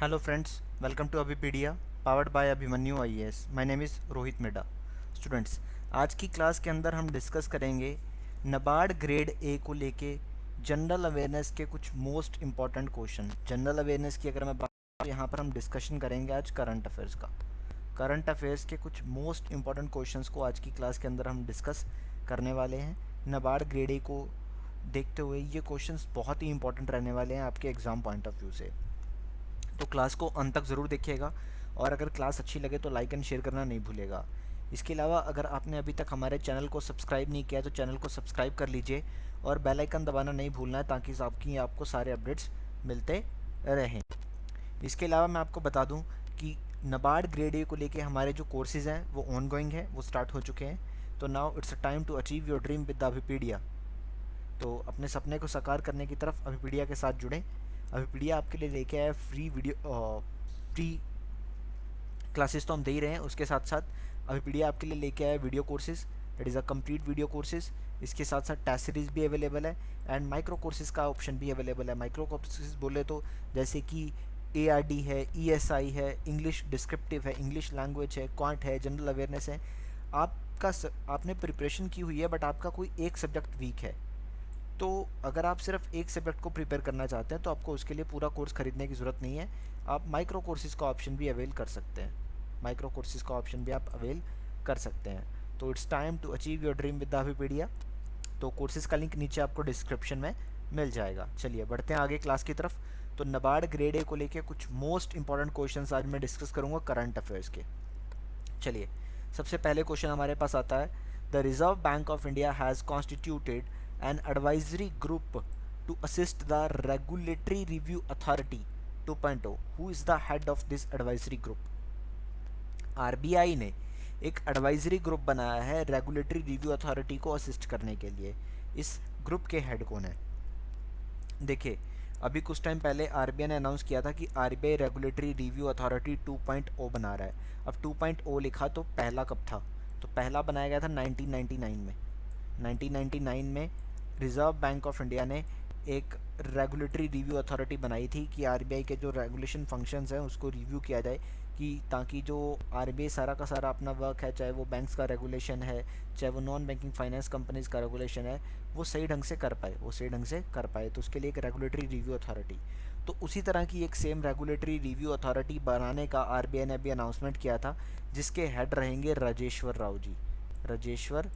Hello friends, welcome to Abipedia, powered by Abhimanyu IAS. My name is Rohit Meda. Students, आज की class के अंदर हम डिस्कस करेंगे नबार्ड ग्रेड ए को लेके जनरल अवेयरनेस के कुछ most important question. General awareness की अगर मैं बात करूँ, यहाँ पर हम डिस्कशन करेंगे आज करंट अफेयर्स का. करंट अफेयर्स के कुछ मोस्ट इम्पॉर्टेंट क्वेश्चंस को आज की क्लास के अंदर हम डिस्कस करने वाले हैं. नबार्ड ग्रेड ए को देखते हुए ये क्वेश्चंस बहुत ही इंपॉर्टेंट रहने वाले हैं आपके एग्ज़ाम पॉइंट ऑफ व्यू से. तो क्लास को अंत तक ज़रूर देखिएगा और अगर क्लास अच्छी लगे तो लाइक एंड शेयर करना नहीं भूलिएगा. इसके अलावा अगर आपने अभी तक हमारे चैनल को सब्सक्राइब नहीं किया तो चैनल को सब्सक्राइब कर लीजिए और बेल आइकन दबाना नहीं भूलना है ताकि आपको सारे अपडेट्स मिलते रहें. इसके अलावा मैं आपको बता दूं कि नबार्ड ग्रेड ए को लेके हमारे जो कोर्सेज़ हैं वो ऑन गोइंग है, वो स्टार्ट हो चुके हैं. तो now it's a time to achieve your dream with the Abhipedia. तो अपने सपने को साकार करने की तरफ अभिपीडिया के साथ जुड़ें. अभिपीडिया आपके लिए लेके आया फ्री क्लासेस तो हम दे ही रहे हैं, उसके साथ साथ अभिपीडिया आपके लिए लेके आया video courses. It is a complete video courses. इसके साथ साथ टेस्ट सीरीज भी अवेलेबल है एंड माइक्रो कोर्सेज का ऑप्शन भी अवेलेबल है. माइक्रो कोर्सेज बोले तो जैसे कि ARD है, ESI है, इंग्लिश डिस्क्रिप्टिव है, इंग्लिश लैंग्वेज है, क्वांट है, जनरल अवेयरनेस है. आपने प्रिपरेशन की हुई है बट आपका कोई एक सब्जेक्ट वीक है, तो अगर आप सिर्फ एक सब्जेक्ट को प्रिपेयर करना चाहते हैं तो आपको उसके लिए पूरा कोर्स खरीदने की ज़रूरत नहीं है. आप माइक्रो कोर्सेज़ का ऑप्शन भी अवेल कर सकते हैं. माइक्रो कोर्सेज़ का ऑप्शन भी आप अवेल कर सकते हैं. तो it's time to achieve your dream with the Abhipedia. तो कोर्सेज़ का लिंक नीचे आपको डिस्क्रिप्शन में मिल जाएगा. चलिए बढ़ते हैं आगे क्लास की तरफ. तो नबार्ड ग्रेड ए को लेके कुछ मोस्ट इंपॉर्टेंट क्वेश्चंस आज मैं डिस्कस करूँगा करंट अफेयर्स के. चलिए सबसे पहले क्वेश्चन हमारे पास आता है. The Reserve Bank of India has constituted an advisory group to assist the regulatory review authority 2.0. Who is the head of this advisory group? RBI ने एक एडवाइजरी ग्रुप बनाया है रेगुलेटरी रिव्यू अथॉरिटी को assist करने के लिए. इस group के हेड कौन है? देखिए अभी कुछ टाइम पहले RBI ने अनाउंस किया था कि RBI रेगुलेटरी रिव्यू अथॉरिटी 2.0 बना रहा है. अब 2.0 लिखा तो पहला कब था? तो पहला बनाया गया था 1999 में. 1999 में रिज़र्व बैंक ऑफ इंडिया ने एक रेगुलेटरी रिव्यू अथॉरिटी बनाई थी कि RBI के जो रेगुलेशन फंक्शंस हैं उसको रिव्यू किया जाए, कि ताकि जो RBI सारा का सारा अपना वर्क है, चाहे वो बैंक्स का रेगुलेशन है, चाहे वो नॉन बैंकिंग फाइनेंस कंपनीज़ का रेगुलेशन है, वो सही ढंग से कर पाए, वो सही ढंग से कर पाए. तो उसके लिए एक रेगुलेटरी रिव्यू अथॉरिटी. तो उसी तरह की एक सेम रेगुलेटरी रिव्यू अथॉरिटी बनाने का RBI ने अभी अनाउंसमेंट किया था, जिसके हेड रहेंगे राजेश्वर राव जी. राजेश्वर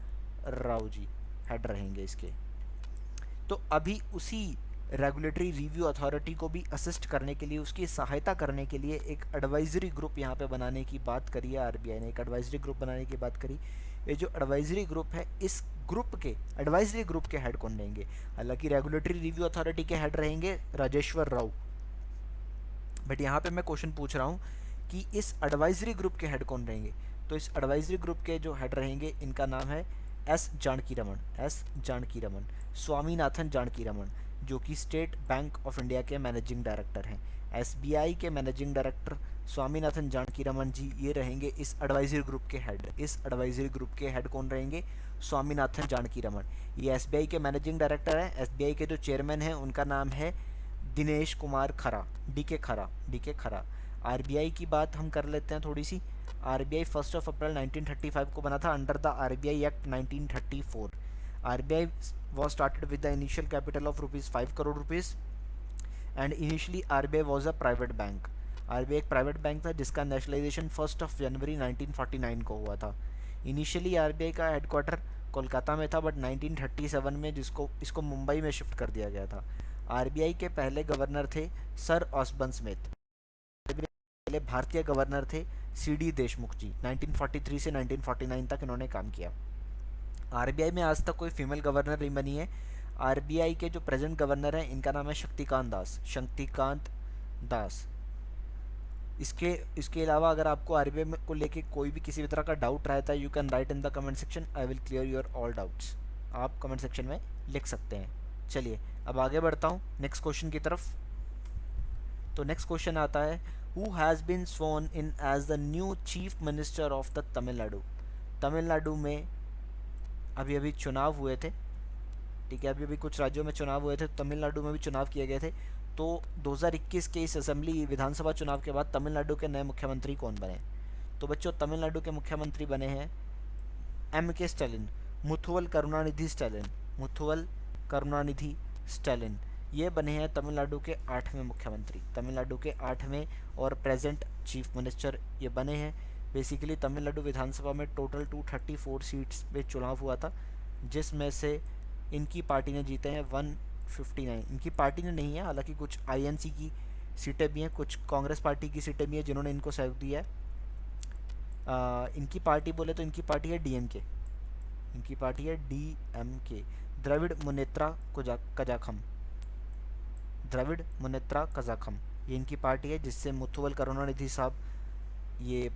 राव जी हेड रहेंगे इसके. तो अभी उसी रेगुलेटरी रिव्यू अथॉरिटी को भी असिस्ट करने के लिए, उसकी सहायता करने के लिए एक एडवाइजरी ग्रुप यहाँ पे बनाने की बात करी है. RBI ने एक एडवाइजरी ग्रुप बनाने की बात करी. ये जो एडवाइजरी ग्रुप है, इस ग्रुप के एडवाइजरी ग्रुप के हेड कौन रहेंगे? हालांकि रेगुलेटरी रिव्यू अथॉरिटी के हेड रहेंगे राजेश्वर राव, बट यहाँ पे मैं क्वेश्चन पूछ रहा हूँ कि इस एडवाइजरी ग्रुप के हेड कौन रहेंगे. तो इस एडवाइजरी ग्रुप के जो हेड रहेंगे, इनका नाम है एस जानकी रमन. एस जानकी रमन, स्वामीनाथन जानकी रमन, जो कि स्टेट बैंक ऑफ इंडिया के मैनेजिंग डायरेक्टर हैं. SBI के मैनेजिंग डायरेक्टर स्वामीनाथन जानकी रमन जी ये रहेंगे इस एडवाइजरी ग्रुप के हेड. इस एडवाइजरी ग्रुप के हेड कौन रहेंगे? स्वामीनाथन जानकी रमन. ये SBI के मैनेजिंग डायरेक्टर हैं. SBI के जो चेयरमैन हैं उनका नाम है दिनेश कुमार खरा, डी के खरा. RBI की बात हम कर लेते हैं थोड़ी सी. RBI 1 अप्रैल 1935 को बना था under the RBI act 1934. RBI was started with the initial capital of rupees 5 crore rupees and initially RBI was a private bank. RBI एक प्राइवेट बैंक था जिसका नेशनलाइजेशन 1 जनवरी 1949 को हुआ था. इनिशियली RBI का हेडक्वार्टर कोलकाता में था, बट 1937 में जिसको इसको मुंबई में शिफ्ट कर दिया गया था. RBI के पहले गवर्नर थे सर ऑस्बर्न स्मिथ. पहले भारतीय गवर्नर थे CD देशमुख जी. 1943 से 1949 तक इन्होंने काम किया. RBI में आज तक कोई फीमेल गवर्नर नहीं बनी है. RBI के जो प्रेजेंट गवर्नर हैं इनका नाम है शक्तिकांत दास. शक्तिकांत दास. इसके इसके अलावा अगर आपको RBI को लेके कोई भी किसी भी तरह का डाउट रहता है, you can write in the comment section. I will clear your all doubts. आप कमेंट सेक्शन में लिख सकते हैं. चलिए अब आगे बढ़ता हूँ नेक्स्ट क्वेश्चन की तरफ. तो नेक्स्ट क्वेश्चन आता है, who has been sworn in as the new chief minister of the Tamil Nadu. Tamil Nadu में अभी अभी चुनाव हुए थे. ठीक है, अभी अभी कुछ राज्यों में चुनाव हुए थे, तमिलनाडु में भी चुनाव किए गए थे. तो 2021 के इस असेंबली विधानसभा चुनाव के बाद तमिलनाडु के नए मुख्यमंत्री कौन बने? तो बच्चों तमिलनाडु के मुख्यमंत्री बने हैं एम के स्टालिन, मुथुवल करुणानिधि स्टालिन, मुथुवल करुणानिधि स्टालिन। ये बने हैं तमिलनाडु के 8वें मुख्यमंत्री, तमिलनाडु के 8वें और प्रेजेंट चीफ मिनिस्टर ये बने हैं। बेसिकली तमिलनाडु विधानसभा में टोटल 234 सीट्स पे चुनाव हुआ था, जिसमें से इनकी पार्टी ने जीते हैं 159। इनकी पार्टी ने नहीं है, हालांकि कुछ आईएनसी की सीटें भी हैं, कुछ कांग्रेस पार्टी की सीटें भी हैं जिन्होंने इनको सहयोग दिया है। इनकी पार्टी बोले तो इनकी पार्टी है डीएमके, इनकी पार्टी है डीएमके, द्रविड़ मुनेत्रा कजाखम, द्रविड़ मुनेत्रा कजाखम, ये इनकी पार्टी है, जिससे मुथुवल करुणानिधि साहब ये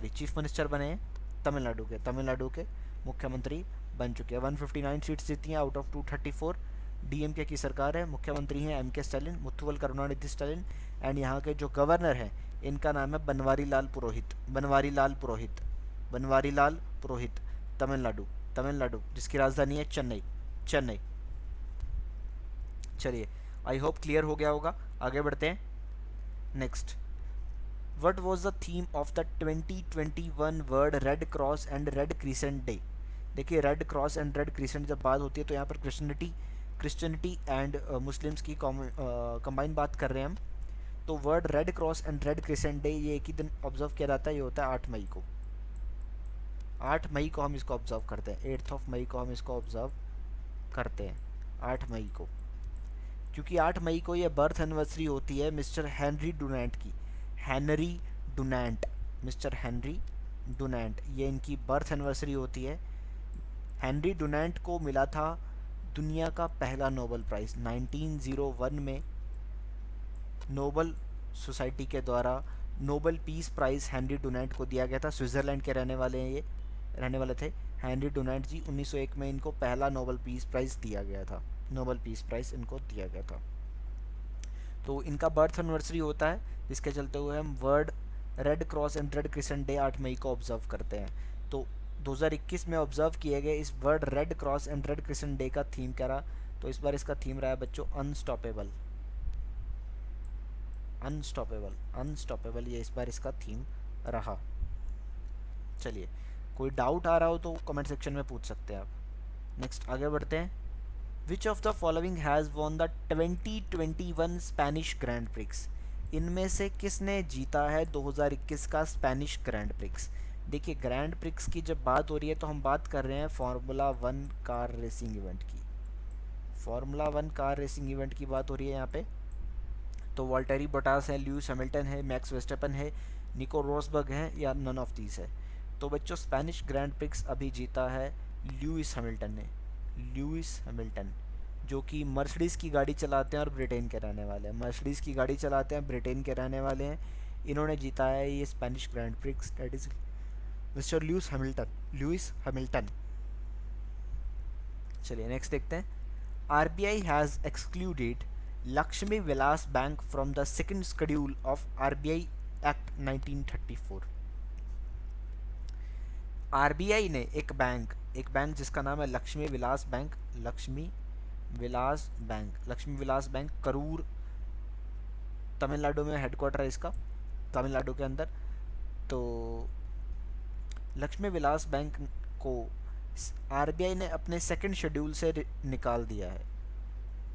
चीफ मिनिस्टर बने हैं तमिलनाडु के मुख्यमंत्री बन चुके हैं। 159 सीट्स जीती हैं आउट ऑफ 234। डीएमके की सरकार है, मुख्यमंत्री हैं M K Stalin, Muthuvel Karunanidhi Stalin. And यहाँ के जो गवर्नर हैं इनका नाम है बनवारी लाल पुरोहित, बनवारी लाल पुरोहित, बनवारी लाल पुरोहित। तमिलनाडु जिसकी राजधानी है चेन्नई, चेन्नई। चलिए, आई होप क्लियर हो गया होगा, आगे बढ़ते हैं। Next, what was the theme of the 2021 World Red Cross and Red Crescent Day? देखिए, Red Cross and Red Crescent जब बात होती है तो यहाँ पर क्रिश्चियनिटी एंड मुस्लिम्स की कंबाइन बात कर रहे हैं हम। तो World Red Cross and Red Crescent Day ये एक ही दिन ऑब्जर्व किया जाता है, ये होता है 8 मई को। 8 मई को हम इसको ऑब्जर्व करते हैं, 8th ऑफ मई को हम इसको ऑब्जर्व करते हैं, 8 मई को। क्योंकि 8 मई को ये बर्थ एनिवर्सरी होती है मिस्टर हेनरी डुनांट की, Henry Dunant, mister Henry Dunant, ये इनकी बर्थ एनिवर्सरी होती है। हेनरी डुनांट को मिला था दुनिया का पहला नोबेल प्राइज़ 1901 में। नोबेल सोसाइटी के द्वारा Nobel peace prize Henry Dunant को दिया गया था। स्विट्ज़रलैंड के रहने वाले थे हेनरी डुनांट जी। 1901 में इनको पहला नोबेल पीस प्राइज़ दिया गया था, नोबेल पीस प्राइज़ इनको दिया गया था। तो इनका बर्थ एनिवर्सरी होता है, जिसके चलते हुए हम world Red Cross and Red Crescent day 8 मई को ऑब्जर्व करते हैं। तो 2021 में ऑब्जर्व किए गए इस world Red Cross and Red Crescent day का थीम क्या रहा? तो इस बार इसका थीम रहा है बच्चों अनस्टॉपेबल, अनस्टॉपेबल, अनस्टॉपेबल, ये इस बार इसका थीम रहा। चलिए, कोई डाउट आ रहा हो तो कमेंट सेक्शन में पूछ सकते हैं आप। नेक्स्ट आगे बढ़ते हैं। Which of the following has won the 2021 Spanish grand prix? इनमें से किसने जीता है 2021 का स्पेनिश ग्रैंड प्रिक्स? देखिए, ग्रैंड प्रिक्स की जब बात हो रही है तो हम बात कर रहे हैं फार्मूला 1 कार रेसिंग इवेंट की, फार्मूला 1 कार रेसिंग इवेंट की बात हो रही है यहाँ पे। तो वॉल्टेरी बोटास है, ल्यूइस हैमिल्टन है, मैक्स वेस्टर्पन है, निको रोसबर्ग है, या नन ऑफ दीज है? तो बच्चों स्पेनिश ग्रैंड प्रिक्स अभी जीता है ल्यूइस हैमिल्टन ने, ल्यूइस हैमिल्टन, जो कि मर्सिडीज़ की गाड़ी चलाते हैं और ब्रिटेन के रहने वाले हैं, मर्सिडीज़ की गाड़ी चलाते हैं, ब्रिटेन के रहने वाले हैं। इन्होंने जीता है ये Spanish grand prix, that is mister Lewis Hamilton, Lewis Hamilton. चलिए नेक्स्ट देखते हैं। RBI has excluded Lakshmi Vilas bank from the second schedule of RBI act 1934। RBI ने एक बैंक जिसका नाम है लक्ष्मी विलास बैंक, लक्ष्मी विलास बैंक करूर तमिलनाडु में हेडक्वार्टर है इसका, तमिलनाडु के अंदर। तो लक्ष्मी विलास बैंक को आरबीआई ने अपने सेकंड शेड्यूल से निकाल दिया है,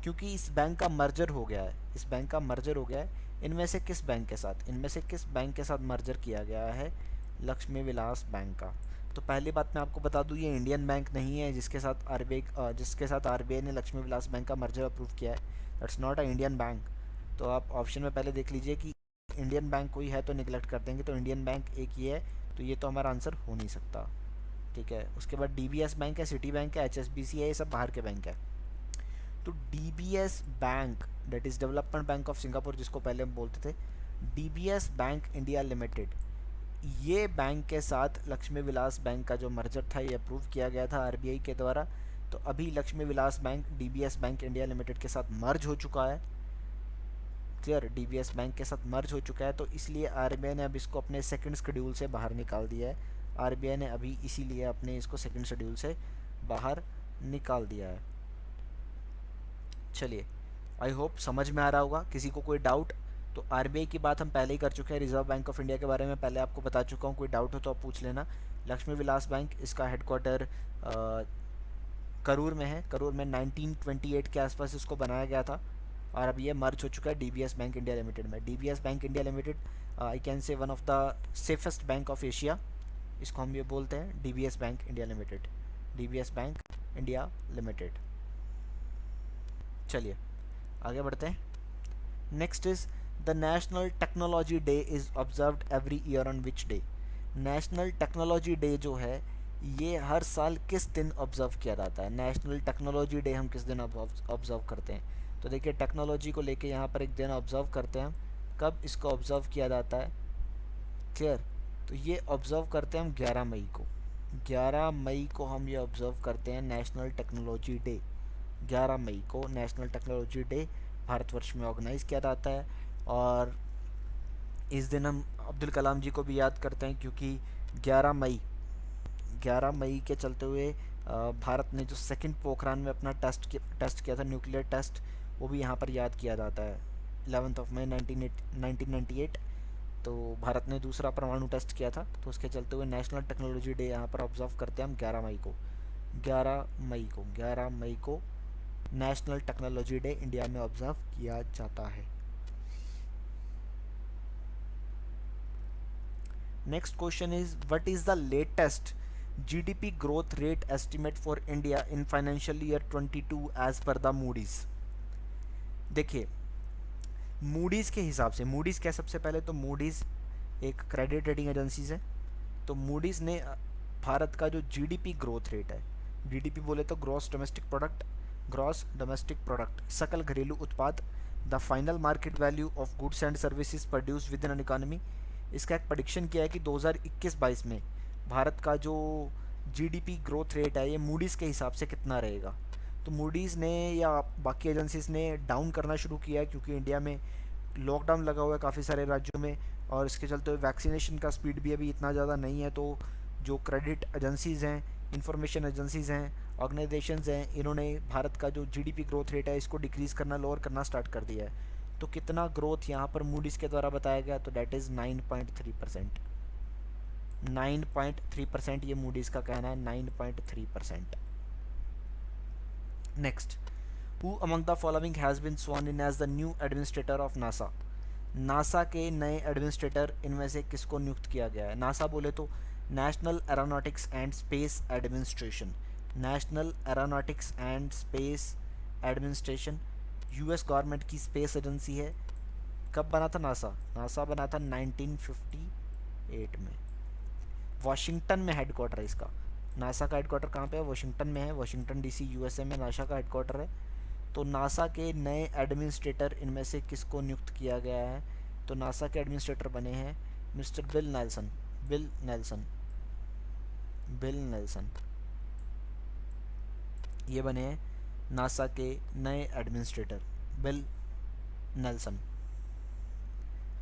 क्योंकि इस बैंक का मर्जर हो गया है, इस बैंक का मर्जर हो गया है। इनमें से किस बैंक के साथ, इनमें से किस बैंक के साथ मर्जर किया गया है लक्ष्मी विलास बैंक का? तो पहली बात मैं आपको बता दूं, ये इंडियन बैंक नहीं है जिसके साथ आरबीआई ने लक्ष्मी विलास बैंक का मर्जर अप्रूव किया है। That's not a Indian bank. तो आप ऑप्शन में पहले देख लीजिए कि इंडियन बैंक कोई है तो निगलेक्ट कर देंगे, तो इंडियन बैंक एक ही है, तो ये तो हमारा आंसर हो नहीं सकता। ठीक है, उसके बाद डीबीएस बैंक है, सिटी बैंक है, एचएसबीसी है, ये सब बाहर के बैंक है। तो DBS bank, that is development bank of Singapore, जिसको पहले हम बोलते थे, डीबीएस बैंक इंडिया लिमिटेड, ये बैंक के साथ लक्ष्मी विलास बैंक का जो मर्जर था ये अप्रूव किया गया था आरबीआई के द्वारा। तो अभी Lakshmi Vilas Bank DBS Bank India Limited के साथ मर्ज हो चुका है, क्लियर, डीबीएस बैंक के साथ मर्ज हो चुका है। तो इसलिए आरबीआई ने अब इसको अपने सेकंड शेड्यूल से बाहर निकाल दिया है, आरबीआई ने अभी इसीलिए अपने इसको सेकंड शेड्यूल से बाहर निकाल दिया है। चलिए आई होप समझ में आ रहा होगा। किसी को कोई डाउट? तो आरबीआई की बात हम पहले ही कर चुके हैं, रिजर्व बैंक ऑफ इंडिया के बारे में पहले आपको बता चुका हूँ, कोई डाउट हो तो आप पूछ लेना। लक्ष्मी विलास बैंक, इसका हेडक्वार्टर करूर में है। करूर में 1928 के आसपास इसको बनाया गया था और अब ये मर्ज हो चुका है डीबीएस बैंक इंडिया लिमिटेड में। DBS Bank India limited I can say one of the safest bank of Asia, इसको हम ये बोलते हैं DBS Bank India limited. DBS Bank India limited. चलिए आगे बढ़ते हैं। Next is the national technology day is observed every year on which day. National technology day जो है ये हर साल किस दिन ऑब्जर्व किया जाता है? नेशनल टेक्नोलॉजी डे हम किस दिन ऑब्जर्व करते हैं? तो देखिए टेक्नोलॉजी को लेके यहाँ पर एक दिन ऑब्जर्व करते हैं हम। कब इसको ऑब्जर्व किया जाता है? क्लियर? तो ये ऑब्जर्व करते हैं हम 11 मई को। 11 मई को हम ये ऑब्जर्व करते हैं नेशनल टेक्नोलॉजी डे। 11 मई को नेशनल टेक्नोलॉजी डे भारतवर्ष में ऑर्गेनाइज़ किया जाता है। और इस दिन हम अब्दुल कलाम जी को भी याद करते हैं क्योंकि 11 मई के चलते हुए भारत ने जो सेकंड पोखरान में अपना टेस्ट किया था, न्यूक्लियर टेस्ट, वो भी यहाँ पर याद किया जाता है। 11 मई 1998 तो भारत ने दूसरा परमाणु टेस्ट किया था, तो उसके चलते हुए नेशनल टेक्नोलॉजी डे यहाँ पर ऑब्जर्व करते हैं हम 11 मई को। 11 मई को नेशनल टेक्नोलॉजी डे इंडिया में ऑब्जर्व किया जाता है। Next question is what is the latest GDP growth rate estimate for India in financial year 22 as per the Moody's. देखिए मूडीज़ के हिसाब से, मूडीज़ क्या, सबसे पहले तो मूडीज़ एक क्रेडिट रेटिंग एजेंसीज है। तो मूडीज़ ने भारत का जो जीडीपी ग्रोथ रेट है, जीडीपी बोले तो gross domestic product, gross domestic product, सकल घरेलू उत्पाद, the final market value of goods and services produce with in an economy, इसका एक प्रेडिक्शन किया है कि 2021-22 में भारत का जो जीडीपी ग्रोथ रेट है ये मूडीज़ के हिसाब से कितना रहेगा। तो मूडीज़ ने या बाकी एजेंसीज ने डाउन करना शुरू किया है क्योंकि इंडिया में लॉकडाउन लगा हुआ है काफ़ी सारे राज्यों में और इसके चलते हुए वैक्सीनेशन का स्पीड भी अभी इतना ज़्यादा नहीं है। तो जो क्रेडिट एजेंसीज़ हैं, इंफॉर्मेशन एजेंसीज़ हैं, ऑर्गेनाइजेशंस हैं, इन्होंने भारत का जो जीडीपी ग्रोथ रेट है इसको डिक्रीज़ करना, लोअर करना स्टार्ट कर दिया है। तो कितना ग्रोथ यहाँ पर मूडीज़ के द्वारा बताया गया, तो डैट इज़ 9.3%। 9.3% ये मूडीज़ का कहना है, 9.3%। Next, who among the following has been sworn in as the new administrator of NASA. NASA के नए एडमिनिस्ट्रेटर इनमें से किसको नियुक्त किया गया है? नासा बोले तो national aeronautics and space administration. National aeronautics and space administration US government की स्पेस एजेंसी है। कब बना था नासा? नासा बना था 1958 में। वाशिंगटन में हेडक्वार्टर है इसका। नासा का हेडक्वार्टर कहाँ पे है? वाशिंगटन में है। वाशिंगटन डीसी यूएसए में नासा का हेडक्वार्टर है। तो नासा के नए एडमिनिस्ट्रेटर इनमें से किसको नियुक्त किया गया है? तो नासा के एडमिनिस्ट्रेटर बने हैं mister Bill Nelson. Bill Nelson, Bill Nelson, ये बने हैं नासा के नए administrator, Bill Nelson.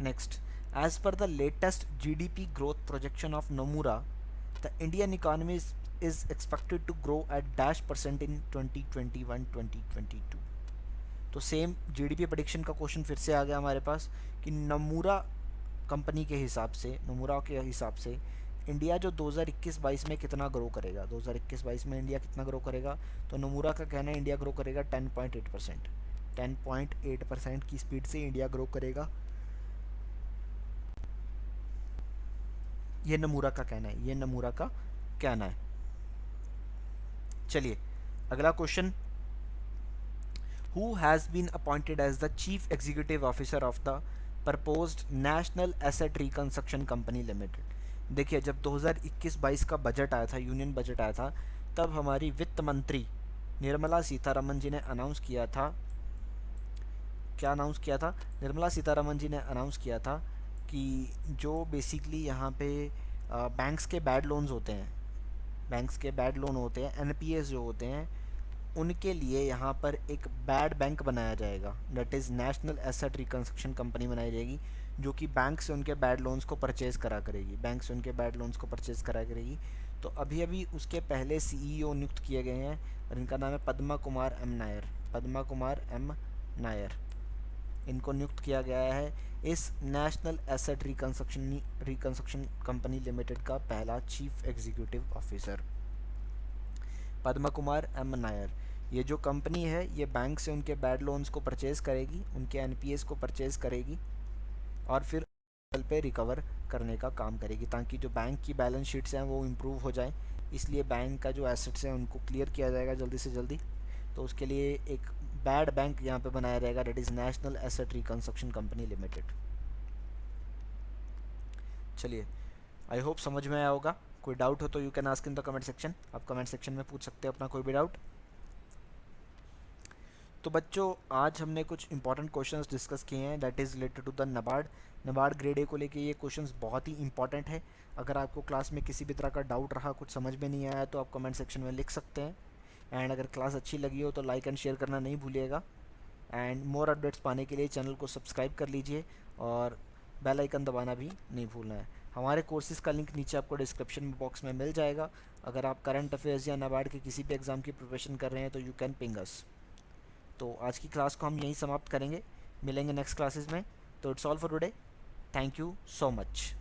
Next, as per the latest GDP growth projection of Nomura, the Indian economy is expected to grow at -% in 2021-2022। तो same GDP prediction का question फिर से आ गया हमारे पास कि नमूरा कंपनी के हिसाब से, नमूरा के हिसाब से इंडिया जो 2021-22 में कितना ग्रो करेगा, 2021-22 में इंडिया कितना ग्रो करेगा? तो नमूरा का कहना है इंडिया ग्रो करेगा 10.8%। 10.8% की स्पीड से इंडिया ग्रो करेगा, ये नमूरा का कहना है, ये नमूरा का कहना है। चलिए अगला question, who has been appointed as the chief executive officer of the proposed national asset reconstruction company limited. देखिए जब 2021-22 का बजट आया था, यूनियन बजट आया था, तब हमारी वित्त मंत्री निर्मला सीतारमन जी ने अनाउंस किया था, क्या अनाउंस किया था? निर्मला सीतारमन जी ने अनाउंस किया था कि जो बेसिकली यहाँ पे बैंक्स के बैड लोन्स होते हैं, बैंक्स के बैड लोन होते हैं, एनपीएस जो होते हैं, उनके लिए यहाँ पर एक बैड बैंक बनाया जाएगा, that is national asset reconstruction company बनाई जाएगी, जो कि बैंक से उनके बैड लोन्स को परचेज़ करा करेगी, बैंक से उनके बैड लोन्स को परचेज़ करा करेगी। तो अभी अभी उसके पहले सीईओ नियुक्त किए गए हैं और इनका नाम है पद्मा कुमार एम नायर। पद्मा कुमार एम नायर, इनको नियुक्त किया गया है इस national asset reconstruction company limited का पहला chief executive officer. Padma Kumar M Nair, ये जो कंपनी है ये बैंक से उनके बैड लोन्स को परचेज करेगी, उनके एनपीएस को परचेज करेगी और फिर पे रिकवर करने का काम करेगी, ताकि जो बैंक की बैलेंस शीट्स हैं वो इम्प्रूव हो जाए। इसलिए बैंक का जो एसेट्स हैं उनको क्लियर किया जाएगा जल्दी से जल्दी। तो उसके लिए एक बैड बैंक यहाँ पे बनाया जाएगा, that is national asset reconstruction company limited. चलिए, आई होप समझ में आया होगा। कोई डाउट हो तो you can ask in the comment section, आप कमेंट सेक्शन में पूछ सकते हो अपना कोई भी डाउट। तो बच्चों, आज हमने कुछ इंपॉर्टेंट क्वेश्चंस डिस्कस किए हैं that is related to the NABARD. NABARD grade A को लेके ये क्वेश्चंस बहुत ही इंपॉर्टेंट है। अगर आपको क्लास में किसी भी तरह का डाउट रहा, कुछ समझ में नहीं आया, तो आप कमेंट सेक्शन में लिख सकते हैं। एंड अगर क्लास अच्छी लगी हो तो लाइक एंड शेयर करना नहीं भूलिएगा। एंड मोर अपडेट्स पाने के लिए चैनल को सब्सक्राइब कर लीजिए और बेल आइकन दबाना भी नहीं भूलना है। हमारे कोर्सेज का लिंक नीचे आपको डिस्क्रिप्शन बॉक्स में मिल जाएगा। अगर आप करंट अफेयर्स या नाबार्ड के किसी भी एग्ज़ाम की प्रिपरेशन कर रहे हैं तो यू कैन पिंग अस। तो आज की क्लास को हम यहीं समाप्त करेंगे, मिलेंगे नेक्स्ट क्लासेस में। तो it's all for today, thank you so much.